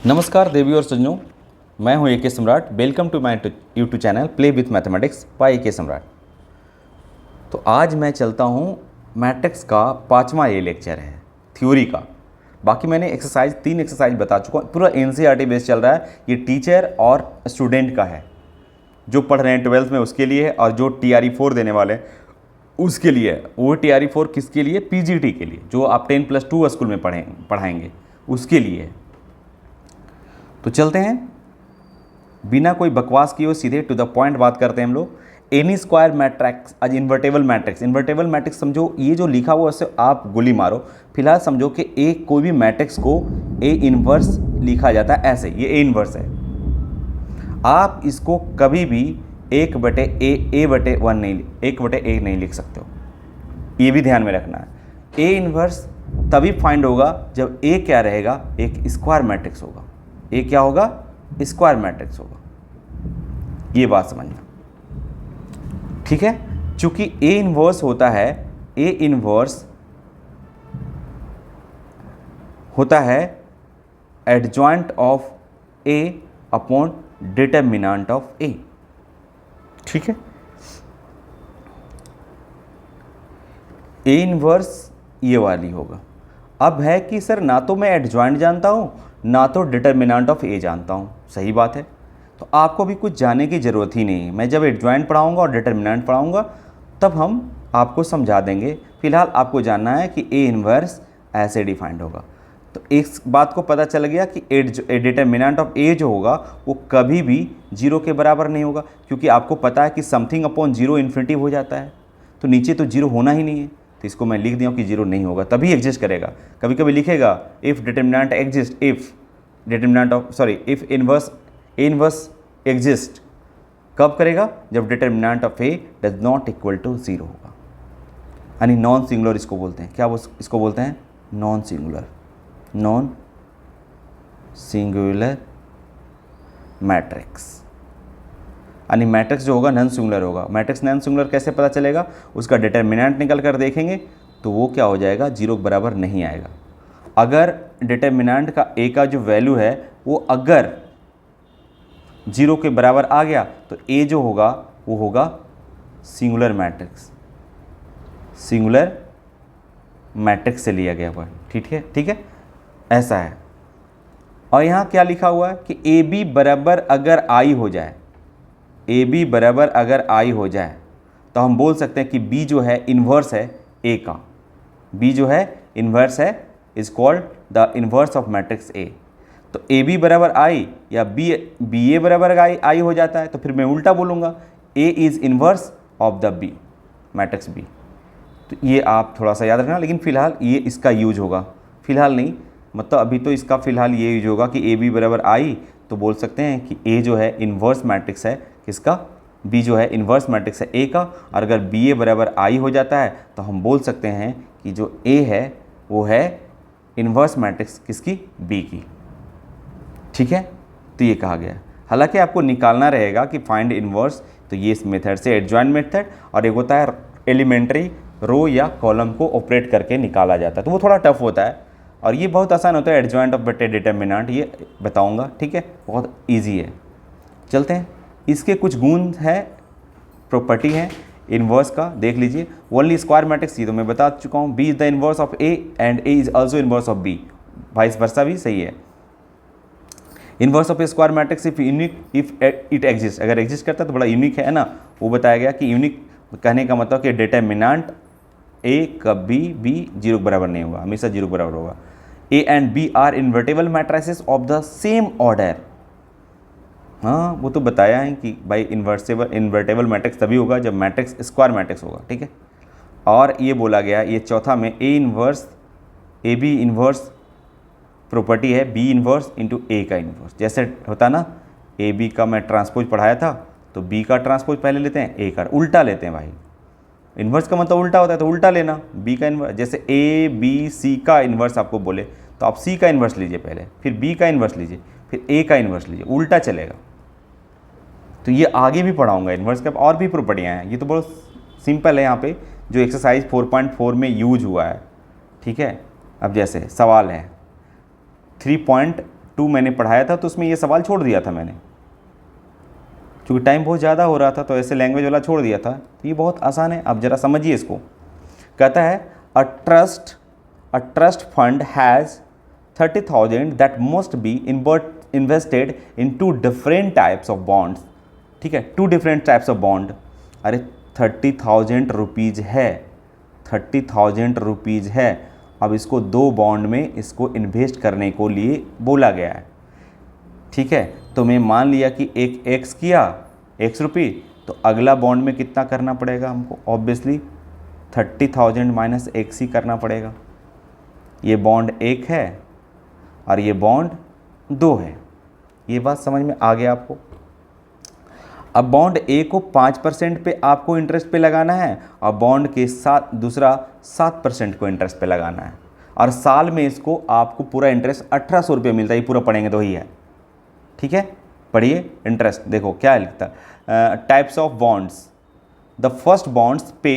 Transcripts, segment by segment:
नमस्कार देवी और सज्जनों, मैं हूं A K. Samrat. Welcome to my YouTube channel play with mathematics by A K. Samrat. तो आज मैं चलता हूं, मैट्रिक्स का 5वां ये लेक्चर है थ्योरी का। बाकी मैंने तीन एक्सरसाइज बता चुका हूँ। पूरा एनसीईआरटी बेस चल रहा है। ये टीचर और स्टूडेंट का है, जो पढ़ रहे हैं 12th में उसके लिए है, और जो TRE 4 देने वाले हैं उसके लिए है। वो TRE 4 किसके लिए? PGT के लिए, जो आप 10+2 स्कूल में पढ़ाएंगे उसके लिए है। तो चलते हैं, बिना कोई बकवास किए सीधे टू द पॉइंट बात करते हैं हम लोग। एनी स्क्वायर मैट्रिक्स आज इन्वर्टेबल मैट्रिक्स समझो, ये जो लिखा हुआ उससे आप गोली मारो। फिलहाल समझो कि एक कोई भी मैट्रिक्स को ए इन्वर्स लिखा जाता है ऐसे, ये ए इन्वर्स है। आप इसको कभी भी 1/a/1 नहीं, 1/a नहीं लिख सकते हो, ये भी ध्यान में रखना है। ए इन्वर्स तभी फाइंड होगा जब ए क्या रहेगा? एक स्क्वायर मैट्रिक्स होगा। ए क्या होगा? स्क्वायर मैट्रिक्स होगा। ये बात समझना, ठीक है। चूंकि ए इन्वर्स होता है, ए इन्वर्स होता है adjoint of A upon determinant of A, ठीक है। ए इन्वर्स ये वाली होगा। अब है कि सर ना तो मैं एडजॉइंट जानता हूं ना तो डिटरमिनेंट ऑफ ए जानता हूं। सही बात है, तो आपको भी कुछ जानने की ज़रूरत ही नहीं है। मैं जब एडजॉइंट पढ़ाऊंगा और डिटरमिनेंट पढ़ाऊंगा तब हम आपको समझा देंगे। फिलहाल आपको जानना है कि ए इन्वर्स ऐसे डिफाइंड होगा। तो इस बात को पता चल गया कि डिटरमिनेंट ऑफ ए जो होगा वो कभी भी 0 के बराबर नहीं होगा, क्योंकि आपको पता है कि समथिंग अपॉन 0 इन्फिनिटी हो जाता है। तो नीचे तो 0 होना ही नहीं है, तो इसको मैं लिख दिया कि 0 नहीं होगा, तभी एग्जिस्ट करेगा। कभी कभी लिखेगा if determinant exist, if inverse exist. कब करेगा? जब determinant of A does not equal to 0 होगा, यानी नॉन सिंगुलर इसको बोलते हैं। क्या वो इसको बोलते हैं? Non singular matrix. यानी मैट्रिक्स जो होगा नॉन सिंगुलर होगा। मैट्रिक्स नॉन सिंगुलर कैसे पता चलेगा? उसका डिटरमिनेंट निकल कर देखेंगे तो वो क्या हो जाएगा? 0 के बराबर नहीं आएगा। अगर डिटरमिनेंट का ए का जो वैल्यू है वो अगर 0 के बराबर आ गया तो ए जो होगा वो होगा सिंगुलर मैट्रिक्स से लिया गया हुआ, ठीक है, ऐसा है। और यहाँ क्या लिखा हुआ है कि ए बी बराबर अगर आई हो जाए, तो हम बोल सकते हैं कि बी जो है इन्वर्स है ए का। बी जो है इन्वर्स है, is called the inverse of matrix A. तो ए बी बराबर आई या बी ए बराबर आई हो जाता है, तो फिर मैं उल्टा बोलूँगा, A is inverse of the B, matrix B. तो ये आप थोड़ा सा याद रखना, लेकिन फ़िलहाल ये इसका यूज होगा। फ़िलहाल नहीं, मतलब अभी तो इसका फ़िलहाल ये यूज होगा कि ए बी बराबर आई, तो बोल सकते हैं कि ए जो है इन्वर्स मैट्रिक्स है किसका? बी जो है इन्वर्स मैट्रिक्स है ए का। और अगर बी ए बराबर आई हो जाता है तो हम बोल सकते हैं कि जो ए है वो है इन्वर्स मैट्रिक्स किसकी? बी की, ठीक है। तो ये कहा गया। हालांकि आपको निकालना रहेगा कि फाइंड इन्वर्स, तो ये इस मेथड से एडजॉइंट मेथड, और एक होता है एलिमेंट्री रो या कॉलम को ऑपरेट करके निकाला जाता है, तो वो थोड़ा टफ होता है। और ये बहुत आसान होता है, एडजॉइंट ऑफ बटे डिटरमिनेंट, ये बताऊंगा, ठीक है, बहुत ईजी है। चलते हैं, इसके कुछ गुण है, प्रॉपर्टी है इन्वर्स का, देख लीजिए। ओनली स्क्वायर मैट्रिक्स, ये तो मैं बता चुका हूँ। B is the inverse of A and A is also inverse of B, vice versa भी सही है। Inverse of a square matrix if it exist, अगर एग्जिस्ट करता है तो बड़ा यूनिक है ना। वो बताया गया कि यूनिक कहने का मतलब कि डिटरमिनेंट ए कभी भी 0 के बराबर नहीं होगा, हमेशा 0 के बराबर होगा। A and B are invertible matrices of the same order. हाँ, वो तो बताया है कि भाई इन्वर्टेबल मैट्रिक्स तभी होगा जब मैट्रिक्स स्क्वायर मैट्रिक्स होगा, ठीक है। और ये बोला गया, ये चौथा में ए बी इन्वर्स प्रॉपर्टी है बी इन्वर्स इंटू ए का इन्वर्स। जैसे होता ना, ए बी का मैं ट्रांसपोज पढ़ाया था, तो बी का ट्रांसपोज पहले लेते हैं, ए का उल्टा लेते हैं भाई। इन्वर्स का मतलब उल्टा होता है, तो उल्टा लेना। बी का इन्वर्स, जैसे ए बी सी का इन्वर्स आपको बोले तो आप सी का इन्वर्स लीजिए पहले, फिर बी का इन्वर्स लीजिए, फिर ए का इन्वर्स लीजिए, उल्टा चलेगा। तो ये आगे भी पढ़ाऊंगा इन्वर्स का, और भी प्रॉपर्टियाँ हैं। ये तो बहुत सिंपल है यहाँ पे, जो एक्सरसाइज 4.4 में यूज हुआ है, ठीक है। अब जैसे सवाल है 2 मैंने पढ़ाया था तो उसमें ये सवाल छोड़ दिया था मैंने, क्योंकि टाइम बहुत ज़्यादा हो रहा था तो ऐसे लैंग्वेज वाला छोड़ दिया था। तो ये बहुत आसान है, आप ज़रा समझिए इसको। कहता है a trust fund has 30,000 that must be invested in 2 different types of bonds. ठीक है, 2 डिफरेंट टाइप्स ऑफ बॉन्ड। अरे 30,000 रुपीज़ है, 30,000 रुपीज़ है। अब इसको 2 बॉन्ड में इसको इन्वेस्ट करने को लिए बोला गया है। ठीक है, तो मैं मान लिया कि एक एक्स किया, एक्स रुपये, तो अगला बॉन्ड में कितना करना पड़ेगा हमको? ऑब्वियसली 30,000 माइनस एक्स ही करना पड़ेगा। ये बॉन्ड 1 है और ये बॉन्ड 2 है। ये बात समझ में आ गया आपको? अब बॉन्ड ए को 5% पे आपको इंटरेस्ट पे लगाना है और बॉन्ड के साथ दूसरा 7% को इंटरेस्ट पे लगाना है, और साल में इसको आपको पूरा इंटरेस्ट 1800 रुपये मिलता है। ये पूरा पढ़ेंगे तो ही है। ठीक है, पढ़िए इंटरेस्ट। देखो क्या लिखता है, types of bonds. The first bonds पे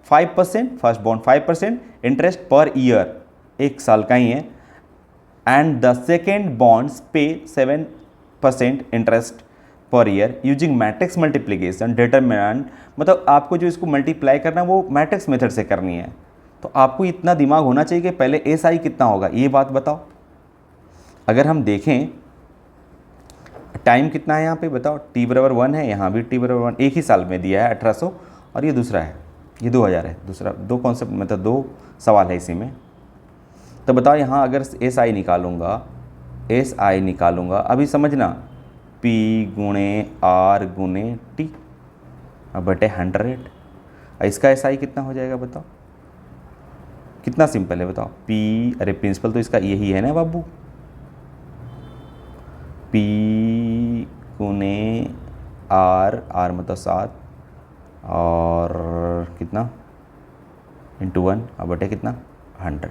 5%, first bond 5% interest per year, 1 साल का ही है। एंड द सेकेंड बॉन्ड्स पे 7% interest per year using matrix multiplication determinant. मतलब आपको जो इसको मल्टीप्लाई करना है वो मैट्रिक्स मेथड से करनी है। तो आपको इतना दिमाग होना चाहिए कि पहले एस आई कितना होगा, ये बात बताओ। अगर हम देखें टाइम कितना है यहाँ पे बताओ, t बराबर 1 है, यहाँ भी t बराबर 1, एक ही साल में दिया है 1800, और ये दूसरा है, ये 2000 है। दूसरा 2 कॉन्सेप्ट मतलब 2 सवाल है इसी में। तो बताओ यहाँ अगर एस आई निकालूंगा, अभी समझना, p गुणे r गुणे t बटे 100। इसका एस आई कितना हो जाएगा बताओ? कितना सिंपल है बताओ। p, अरे प्रिंसिपल तो इसका यही है ना बाबू, p गुणे r मतलब 7 और कितना इंटू 1 और बटे कितना 100।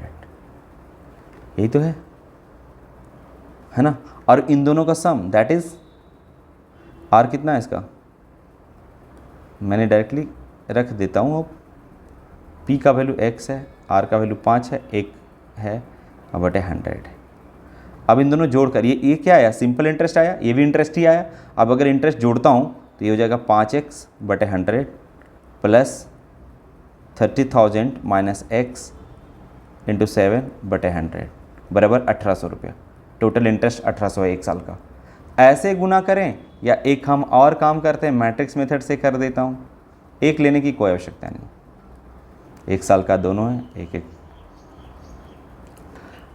यही तो है ना। और इन दोनों का सम दैट इज r कितना है इसका, मैंने डायरेक्टली रख देता हूँ। अब p का वैल्यू x है, r का वैल्यू 5 है, 1 है और बटे 100 है। अब इन दोनों जोड़ कर ये क्या आया, सिंपल इंटरेस्ट आया, ये भी इंटरेस्ट ही आया। अब अगर इंटरेस्ट जोड़ता हूँ तो ये हो जाएगा 5x बटे 100 प्लस 30,000 माइनस x इंटू 7 बटे 100 बराबर 1800 रुपया। टोटल इंटरेस्ट 1800 है 1 साल का। ऐसे गुना करें या एक हम और काम करते हैं, मैट्रिक्स मेथड से कर देता हूँ। एक लेने की कोई आवश्यकता नहीं, 1 साल का दोनों है, एक एक।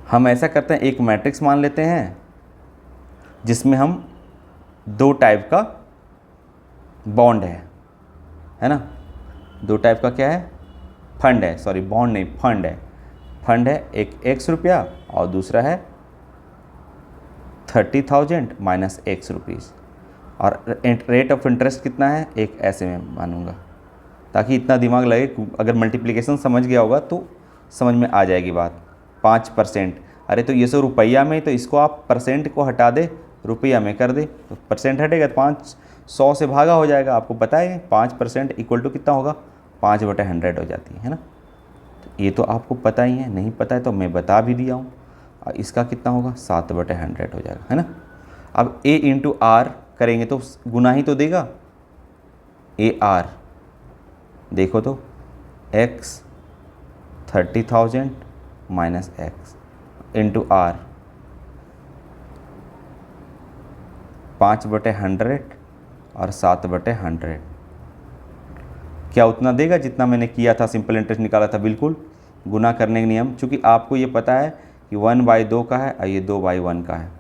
हम ऐसा करते हैं, एक मैट्रिक्स मान लेते हैं जिसमें हम 2 टाइप का बॉन्ड है ना। 2 टाइप का क्या है, फंड है, सॉरी बॉन्ड नहीं फंड है। फंड है एक x रुपया और दूसरा है 30,000 माइनस x रुपीज़, और रेट ऑफ इंटरेस्ट कितना है, एक ऐसे में मानूंगा ताकि इतना दिमाग लगे। अगर मल्टीप्लिकेशन समझ गया होगा तो समझ में आ जाएगी बात। 5%, अरे तो ये 100 रुपया में, तो इसको आप परसेंट को हटा दे, रुपया में कर दे, तो परसेंट हटेगा तो 500 से भागा हो जाएगा। आपको पता है 5% इक्वल टू कितना होगा, 5 बटे 100 हो जाती है ना। तो ये तो आपको पता ही है, नहीं पता है तो मैं बता भी दिया हूँ। और इसका कितना होगा, 7 बटे 100 हो जाएगा, है ना। अब a इंटू आर करेंगे तो गुना ही तो देगा, AR देखो तो x 30,000 minus x into R 5 बटे 100 और 7 बटे 100। क्या उतना देगा जितना मैंने किया था, सिंपल इंटरेस्ट निकाला था? बिल्कुल। गुना करने का नियम, चूँकि आपको ये पता है कि 1/2 का है और ये 2/1 का है,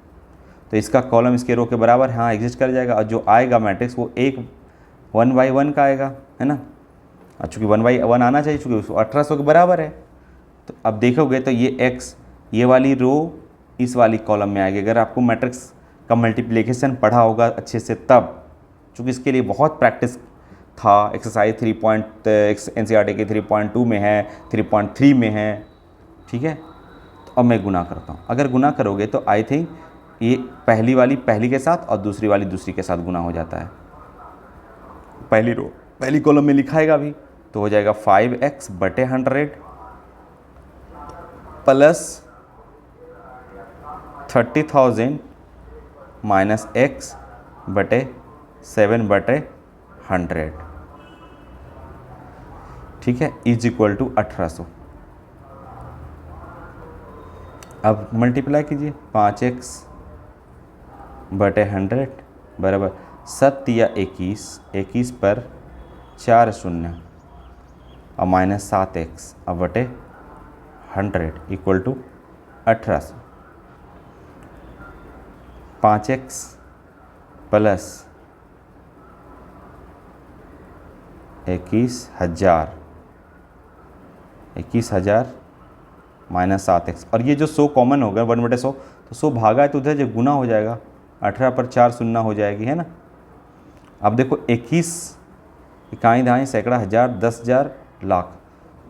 तो इसका कॉलम इसके रो के बराबर हाँ एग्जिस्ट कर जाएगा, और जो आएगा मैट्रिक्स वो एक 1/1 का आएगा, है ना। और चूँकि 1/1 आना चाहिए, चूँकि उसको 1800 के बराबर है। तो अब देखोगे तो ये x, ये वाली रो इस वाली कॉलम में आएगी। अगर आपको मैट्रिक्स का मल्टीप्लिकेशन पढ़ा होगा अच्छे से तब, चूँकि इसके लिए बहुत प्रैक्टिस था। एक्सरसाइज 3 NCERT के 3.2 में है, 3.3 में है, ठीक है। तो अब मैं गुना करता हूँ। अगर गुना करोगे तो आई थिंक ये पहली वाली पहली के साथ और दूसरी वाली दूसरी के साथ गुना हो जाता है। पहली रो पहली कॉलम में लिखाएगा भी तो हो जाएगा 5x बटे 100 प्लस 30,000 माइनस एक्स बटे 7/100, ठीक है, इज इक्वल टू 1800। अब मल्टीप्लाई कीजिए, 5x बटे 100 बराबर 7 या 21, 21 पर 4 शून्य और माइनस 7x अब बटे 100 equal to 1800। 5x plus 21,000 minus 7x, और ये जो 100 कॉमन होगा 1/100, तो 100 भागा है तो उधर जो गुना हो जाएगा, 18 पर 4 शून्य हो जाएगी, है ना। अब देखो 21 इकाई दहाई सैकड़ा हज़ार 10,000 लाख,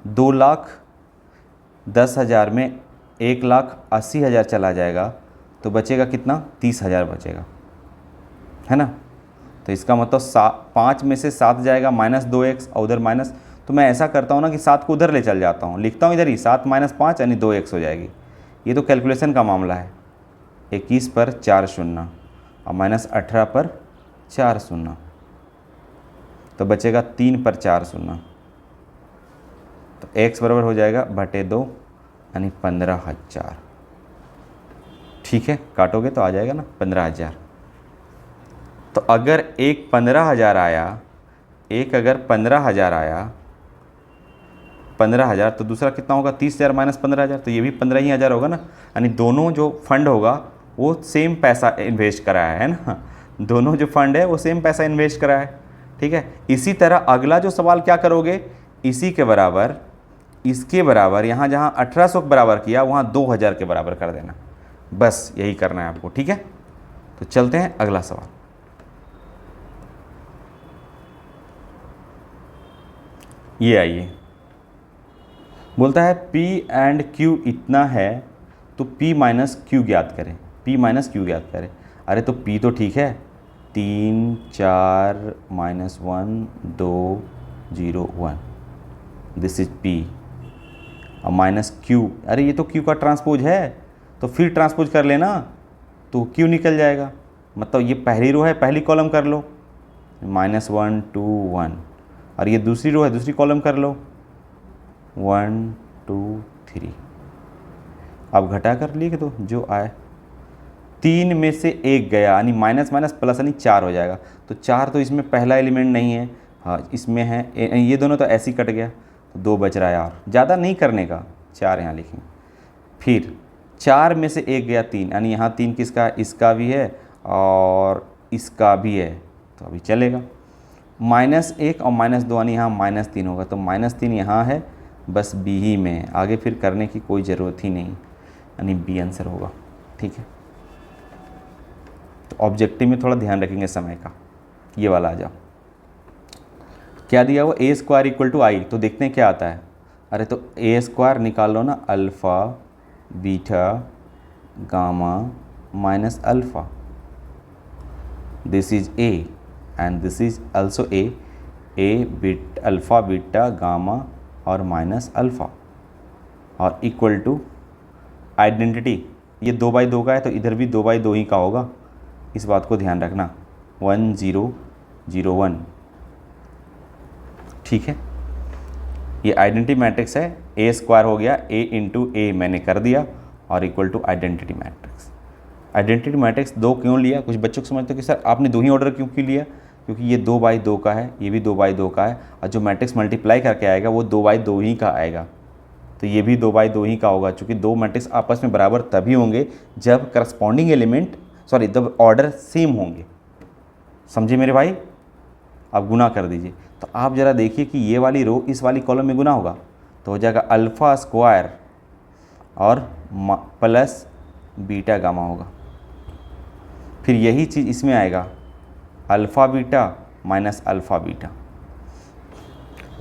2,10,000 में 1,80,000 चला जाएगा तो बचेगा कितना, 30,000 बचेगा, है ना। तो इसका मतलब 5 में से 7 जाएगा, माइनस 2x और उधर माइनस, तो मैं ऐसा करता हूँ ना कि 7 को उधर ले चल जाता हूँ, लिखता हूँ इधर ही 7 माइनस 5 यानी 2x हो जाएगी। ये तो कैलकुलेशन का मामला है। 21 पर 4 शून्य और माइनस 18 पर 4 शून्य, तो बचेगा 3 पर 4 शून्य, तो x बराबर हो जाएगा बटे 2 यानी 15,000, ठीक है। काटोगे तो आ जाएगा ना 15,000। तो अगर एक 15,000 आया, एक अगर 15,000 आया 15,000, तो दूसरा कितना होगा 30,000 माइनस 15,000, तो ये भी 15,000 होगा ना। यानी दोनों जो फंड होगा वो सेम पैसा इन्वेस्ट करा है ना, दोनों जो फंड है वो सेम पैसा इन्वेस्ट करा है, ठीक है। इसी तरह अगला जो सवाल क्या करोगे, इसी के बराबर, इसके बराबर, यहाँ जहाँ 1800 के बराबर किया वहाँ 2,000 के बराबर कर देना, बस यही करना है आपको, ठीक है। तो चलते हैं अगला सवाल। ये आइए, बोलता है P एंड Q इतना है तो P माइनस क्यू ज्ञात करें, P माइनस क्यू ज्ञात करें। अरे तो P तो ठीक है, 3 4 माइनस 1 2 0 1, दिस इज P, और माइनस Q, अरे ये तो Q का ट्रांसपोज है, तो फिर ट्रांसपोज कर लेना तो Q निकल जाएगा, मतलब ये पहली रो है पहली कॉलम कर लो, -1 2 1, और ये दूसरी रो है दूसरी कॉलम कर लो, 1 2 3। अब घटा कर लिख दो जो आए, 3 में से 1 गया यानी माइनस माइनस प्लस यानी 4 हो जाएगा, तो 4 तो इसमें पहला एलिमेंट नहीं है, हाँ इसमें है, ये दोनों तो ऐसे ही कट गया, तो 2 बच रहा है यार, ज़्यादा नहीं करने का, 4 यहाँ लिखेंगे। फिर 4 में से 1 गया 3, यानी यहाँ 3 किसका है, इसका भी है और इसका भी है, तो अभी चलेगा। -1 और -2 यानी यहाँ -3 होगा, तो -3 यहाँ है, बस बी ही में है, आगे फिर करने की कोई ज़रूरत ही नहीं, यानी बी आंसर होगा, ठीक है। तो ऑब्जेक्टिव में थोड़ा ध्यान रखेंगे समय का। ये वाला आ जाओ, क्या दिया हुआ, a² = i, तो देखते हैं क्या आता है। अरे तो a² निकाल लो ना, alpha beta gamma minus alpha, this is a and this is also a beat alpha beta gamma और माइनस अल्फ़ा, और इक्वल टू आइडेंटिटी, ये 2/2 का है तो इधर भी 2/2 ही का होगा, इस बात को ध्यान रखना, 1 0 0 1, ठीक है। ये आइडेंटिटी मैट्रिक्स है, a² हो गया, a इंटू a मैंने कर दिया और equal to identity matrix. Identity matrix 2 क्यों लिया, कुछ बच्चों को समझते हो कि सर आपने 2 ही ऑर्डर क्यों लिया, क्योंकि ये 2/2 का है, ये भी 2/2 का है, और जो मैट्रिक्स मल्टीप्लाई करके आएगा वो 2/2 ही का आएगा, तो ये भी 2/2 ही का होगा, क्योंकि 2 मैट्रिक्स आपस में बराबर तभी होंगे जब करस्पॉन्डिंग एलिमेंट जब ऑर्डर सेम होंगे, समझे मेरे भाई। अब गुना कर दीजिए, तो आप ज़रा देखिए कि ये वाली रो इस वाली कॉलम में गुना होगा, तो हो जाएगा α² और प्लस बीटा गामा होगा। फिर यही चीज़ इसमें आएगा, alpha beta minus alpha beta.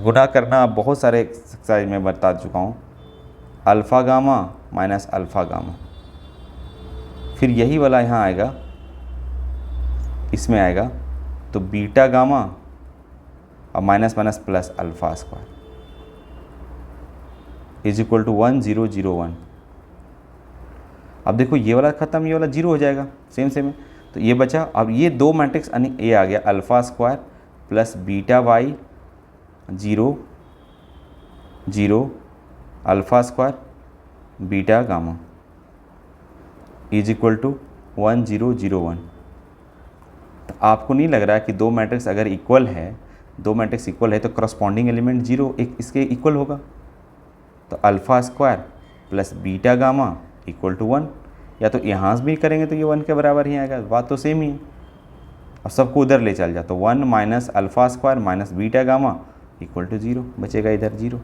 गुना करना आप बहुत सारे एक्सरसाइज में बता चुका हूँ, alpha gamma minus alpha gamma. फिर यही वाला यहाँ आएगा, इसमें आएगा तो बीटा गामा और minus minus plus α² is equal to 1 0 0 1। अब देखो ये वाला ख़त्म, ये वाला 0 हो जाएगा, सेम सेम है, तो ये बचा। अब ये दो मैट्रिक्स यानी ए आ गया alpha square plus beta Y 0 0 alpha square beta gamma is equal to 1 0 0 1। तो आपको नहीं लग रहा है कि दो मैट्रिक्स अगर इक्वल है, दो मैट्रिक्स इक्वल है तो करस्पॉन्डिंग एलिमेंट 0 एक इसके इक्वल होगा। तो alpha square plus beta gamma equal to 1, या तो यहाँ से भी करेंगे तो ये 1 के बराबर ही आएगा, बात तो सेम ही है। अब सबको उधर ले चल जाए तो 1 minus alpha square minus beta gamma equal to 0 बचेगा इधर 0।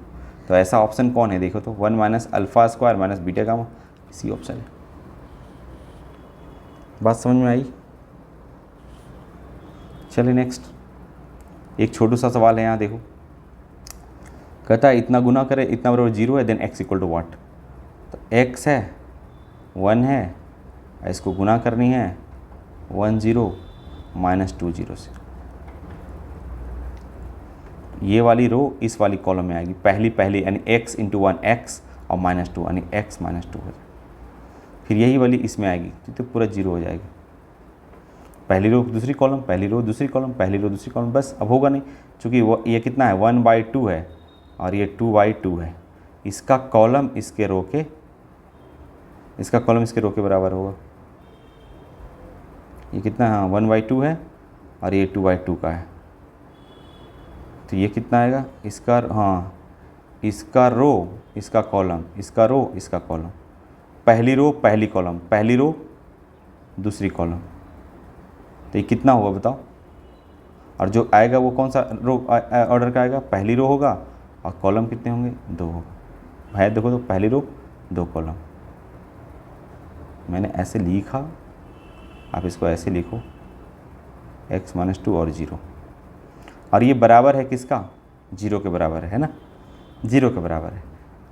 तो ऐसा ऑप्शन कौन है देखो तो 1 minus alpha square minus beta gamma इसी ऑप्शन है। बात समझ में आई? चलिए नेक्स्ट एक छोटू सा सवाल है यहाँ देखो, कहता है इतना गुना करे इतना बराबर 0 है देन x इक्वल टू वाट। तो x है 1 है, इसको गुना करनी है 1 0 माइनस 2 0 से। ये वाली रो इस वाली कॉलम में आएगी, पहली यानी x इंटू 1 x और माइनस 2 यानी x माइनस 2 हो जाएगा। फिर यही वाली इसमें आएगी तो पूरा 0 हो जाएगा। पहली रो दूसरी कॉलम, पहली रो दूसरी कॉलम, पहली रो दूसरी कॉलम, बस अब होगा नहीं क्योंकि वो ये कितना है 1/2 है और ये 2/2 है। इसका कॉलम इसके रो के, इसका कॉलम इसके रो के बराबर होगा। ये कितना है 1/2 है और ये 2/2 का है, तो ये कितना आएगा इसका, हाँ इसका रो इसका कॉलम, इसका रो इसका कॉलम, पहली रो पहली कॉलम, पहली रो दूसरी कॉलम, तो ये कितना होगा बताओ। और जो आएगा वो कौन सा रो ऑर्डर का आएगा, पहली रो होगा और कॉलम कितने होंगे 2 होगा। है देखो तो पहली रो 2 कॉलम, मैंने ऐसे लिखा, आप इसको ऐसे लिखो x माइनस 2 और 0, और ये बराबर है किसका 0 के बराबर है ना, 0 के बराबर है।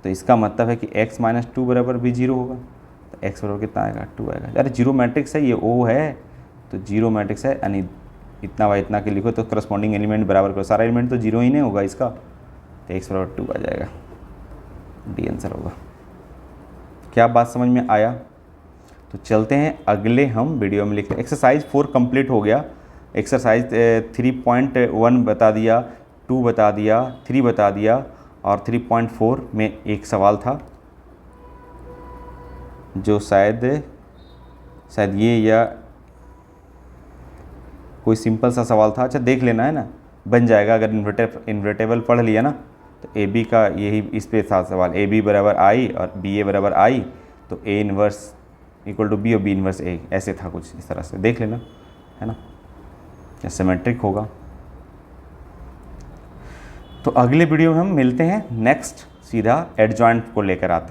तो इसका मतलब है कि x माइनस 2 बराबर भी 0 होगा। तो x बराबर कितना आएगा 2 आएगा। अरे 0 मैट्रिक्स है, ये O है तो 0 मैट्रिक्स है, यानी इतना व इतना के लिखो तो करस्पॉन्डिंग एलिमेंट बराबर करो, सारा एलिमेंट तो 0 ही नहीं होगा इसका, तो x बराबर 2 आ जाएगा, डी आंसर होगा। क्या बात समझ में आया? तो चलते हैं अगले हम वीडियो में लिखते हैं। एक्सरसाइज 4 कंप्लीट हो गया। एक्सरसाइज 3.1 बता दिया, 2 बता दिया, 3 बता दिया, और 3.4 में एक सवाल था जो शायद ये या कोई सिंपल सा सवाल था। अच्छा देख लेना है ना, बन जाएगा अगर इन्वर्टेबल पढ़ लिया ना। तो ए बी का यही इस पे था सवाल, ए बी बराबर आई और बी ए बराबर आई, तो A inverse equal to be और बी इन्वर्स ए, ऐसे था कुछ इस तरह से, देख लेना है ना, या सिमेट्रिक होगा। तो अगले वीडियो में हम मिलते हैं नेक्स्ट, सीधा एडजॉइंट को लेकर आते हैं।